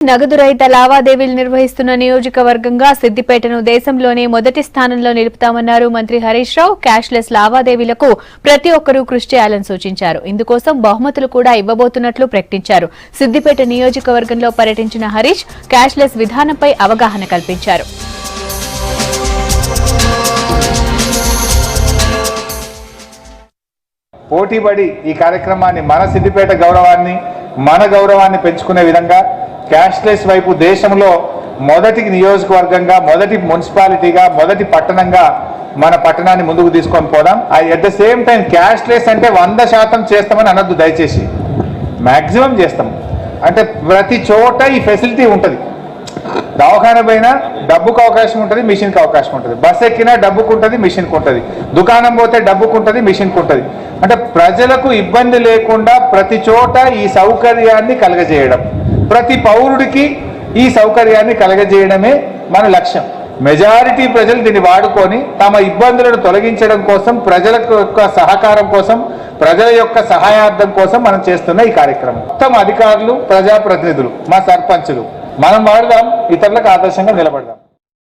నగదు రహిత లావాదేవీలు నిర్వహిస్తున్న నియోజకవర్గంగా సిద్దిపేటను దేశంలోనే మొదటి స్థానంలో నిలుపుతామన్నారు మంత్రి హరీష్ రావు. క్యాష్లెస్ లావాదేవీలకు ప్రతి ఒక్కరూ కృషి చేయాలని సూచించారు. ఇందుకోసం బహుమతులు కూడా ఇవ్వబోతున్నట్లు ప్రకటించారు. సిద్దిపేట నియోజకవర్గంలో పర్యటించిన హరీష్ క్యాష్లెస్ విధానంపై అవగాహన కల్పించారు. పోటీపడి ఈ కార్యక్రమాన్ని మన సిద్దిపేట గౌరవాన్ని మన గౌరవాన్ని పెంచుకునే విధంగా క్యాష్లెస్ వైపు దేశంలో మొదటి నియోజకవర్గంగా మొదటి మున్సిపాలిటీగా మొదటి పట్టణంగా మన పట్టణాన్ని ముందుకు తీసుకొని పోదాం. At the same time cashless అంటే 100% చేస్తామని అనొద్దు దయచేసి. మ్యాక్సిమం చేస్తాం అంటే ప్రతి చోట ఈ ఫెసిలిటీ ఉంటుంది. దవాఖాన పోయినా డబ్బుకు అవకాశం ఉంటుంది, మిషన్కి అవకాశం ఉంటుంది. బస్ ఎక్కినా డబ్బుకు ఉంటుంది, మిషన్కి ఉంటుంది. దుకాణం పోతే డబ్బుకు ఉంటుంది, మిషన్కి ఉంటుంది. అంటే ప్రజలకు ఇబ్బంది లేకుండా ప్రతి చోట ఈ సౌకర్యాన్ని కలగజేయడం, ప్రతి పౌరుడికి ఈ సౌకర్యాన్ని కలగజేయడమే మన లక్ష్యం. మెజారిటీ ప్రజలు దీన్ని వాడుకొని తమ ఇబ్బందులను తొలగించడం కోసం, ప్రజల యొక్క సహకారం కోసం, ప్రజల యొక్క సహాయార్థం కోసం మనం చేస్తున్న ఈ కార్యక్రమం. మొత్తం అధికారులు, ప్రజాప్రతినిధులు, మా సర్పంచులు మనం వాడదాం, ఇతరులకు ఆదర్శంగా నిలబడదాం.